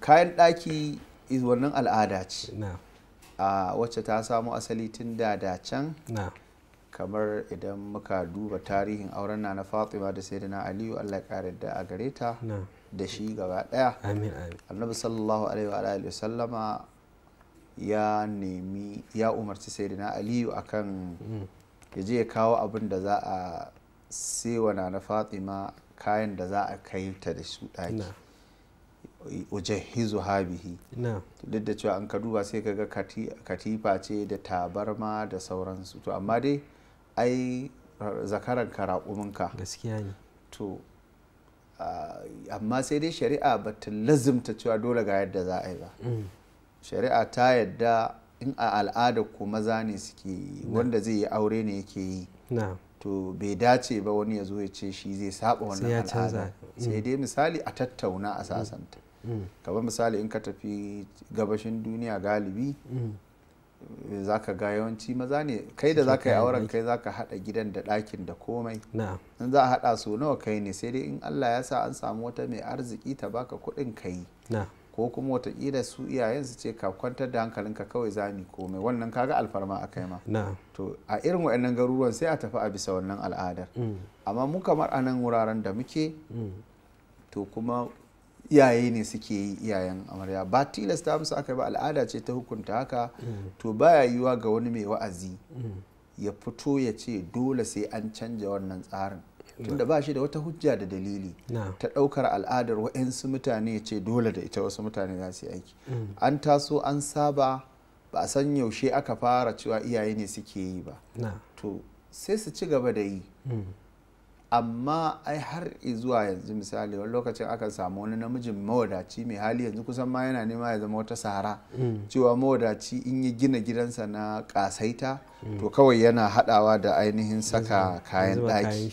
kayan ɗaki wannan al'ada ce wacce ta samu asali tun da can, kamar idan muka duba tarihin auren na Fatima da Sayyidina Aliyu, Allah ya kare da a gare ta da shi gaba daya. Annabi sallallahu alaihi wa alihi wasallama ya umarci Sayyidina Aliyu akan ya je ya kawo abin da za a sewa na Fatima kayan da za a kai ta da su daki, ujahizu habihi. Duk da cewa an ka duba sai kaga katifa ce da tabarma da sauransu, to amma dai ai zakaran karaƙuminka gaskiya ne. To amma sai dai shari'a ba ta lazimta cewa dole ga yadda za a yi ba. Shari'a ta yadda in a al'ada ko maza ne suke yi, wanda zai yi aure ne yake yi, to bai dace ba wani ya zo ya ce shi zai saba wannan al'ada. Sai dai misali a tattauna a sasanta. Kamar misali in ka tafi gabashin duniya galibi za ka ga yawanci maza ne, kai da za ka yi auren kai za ka haɗa gidan da ɗakin da komai. In za a haɗa so nawa kai ne, sai dai in Allah ya sa an samu wata mai arziki ta baka kuɗin ka yi, ko kuma watakila su iyayen su ce ka kwantar da hankalinka kawai za mu komai, wannan kaga alfarma a kai ma. To a irin waɗannan garuruwan sai a tafi a bisa wannan al'adar. Amma mu kamar a nan wuraren da muke, to kuma iyaye ne suke yi, iyayen amarya ba tilasta musu aka ba, al'ada ce ta hukunta haka. To baya yiwuwa ga wani mai wa'azi ya fito ya ce dole sai an canja wannan tsarin, tunda ba shi da wata hujja da dalili ta ɗaukar al'adar wa'yansu mutane ya ce dole da ita wasu mutane za su yi aiki. An taso an saba, ba a san yaushe aka fara cewa iyaye ne suke yi ba, to sai su ci gaba da yi. Amma ai har zuwa yanzu misali wani lokacin aka samu wani namijin mawadaci mai hali, yanzu kusan ma yana nema ya zama wata sahara, cewa mawadaci in ya gina gidansa na kasaita to kawai yana hadawa da ainihin saka kayan daki,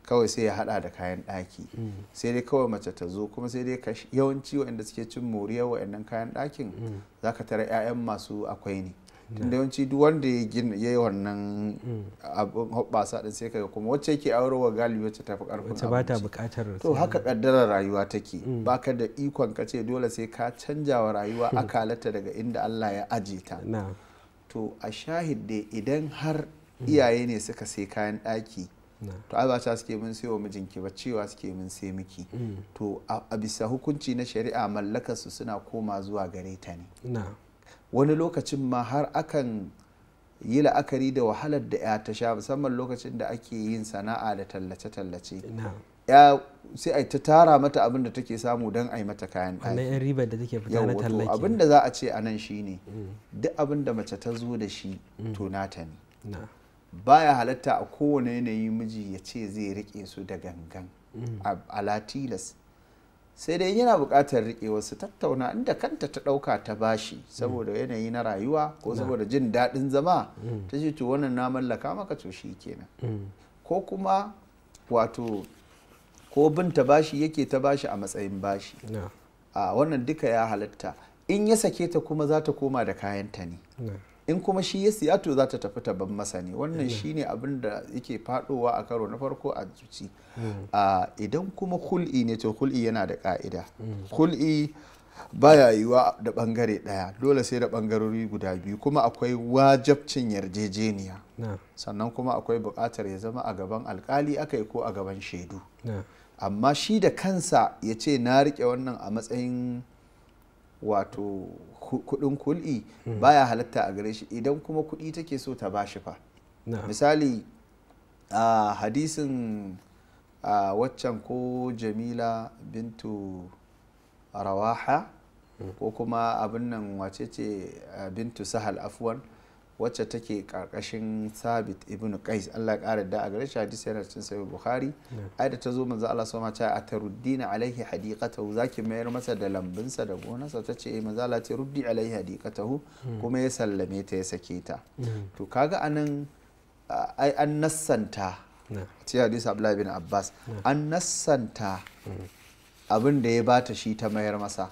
kawai sai ya hada da kayan daki, sai dai kawai mace ta zo, kuma sai dai yawanci waɗanda suke cin moriyar waɗannan kayan dakin zaka tara 'ya'yan masu akwai ne. Tunda yawanci duk wanda ya yi wannan abin hoɓɓasa din sai kaga kuma wacce yake aurewa galibi wacce tafi karfin abinci, ba ta buƙatar. To haka kaddarar rayuwa take, baka da ikon ka ce dole sai ka canja wa rayuwa akalata daga inda Allah ya aje ta. To a shahid dai idan har iyaye ne suka sai kayan ɗaki, to ai ba ta suke mun sai wa mijinki ba, cewa suke mun sai miki. To a bisa hukunci na shari'a mallakarsu suna koma zuwa gare ta ne. Wani lokacin ma har akan yi la'akari da wahalar da ya ta sha, musamman lokacin da ake yin sana'a da tallace-tallace, ya sai a ta tara mata abin da take samu don a yi mata kayan ɗaki. Wannan yan ribar da take fita na tallaki. Abin da za a ce a nan shine duk abin da mace ta zo da shi to nata ne. Baya halatta a kowane yanayi miji ya ce zai rike su da gangan a latilas, sai dai yana buƙatar riƙe wasu tattauna inda kanta ta ɗauka ta bashi saboda yanayi na rayuwa ko saboda jin daɗin zama, ta ce to wannan na mallaka maka, to shi kenan. Ko kuma wato ko bin ta bashi yake ta bashi a matsayin bashi, a wannan duka ya halatta. In ya sake ta kuma za ta koma da kayanta ne, in kuma shi ya siya to za ta tafi ta ban masa ne. Wannan shine abin da yake faɗowa a karo na farko a zuci. Idan kuma hul'i ne, to hul'i yana da ka'ida. Hul'i baya yiwa da bangare daya, dole sai da bangarori guda biyu, kuma akwai wajabcin yarjejeniya, sannan kuma akwai buƙatar ya zama a gaban alkali aka yi ko a gaban shaidu. Amma shi da kansa ya ce na riƙe wannan a matsayin wato kudin kul'i baya halatta a gare shi. Idan kuma kudi take so ta bashi fa, misali a hadisin waccan ko Jamila bintu Rawaha ko kuma abin nan wace ce bintu Sahal afwan, wacce take karkashin Sabit ibn Qais, Allah ya kara da a gare shi, hadisi yana cikin sahih Bukhari. Ai da ta zo manzo Allah sama ta ataruddina alaihi hadiqatahu, zaki mayar masa da lambinsa da gonarsa, ta ce manzo Allah ce ruddi alaihi hadiqatahu, kuma ya sallame ta ya sake ta. To kaga anan ai an nassanta ce hadisi Abdullah bin Abbas, an nassanta abin da ya bata shi ta mayar masa.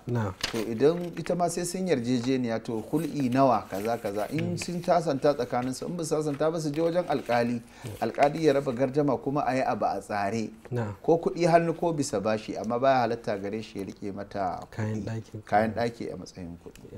To idan ita ma sai sun yarjejeniya to hul'i nawa kaza kaza in sun tasanta tsakanin su, in ba sasanta ba su je wajen alkali, alkali ya raba gardama kuma a yi abu a tsare, ko kuɗi hannu ko bisa bashi, amma baya halatta gare shi ya rike mata kayan ɗaki a matsayin kuɗi.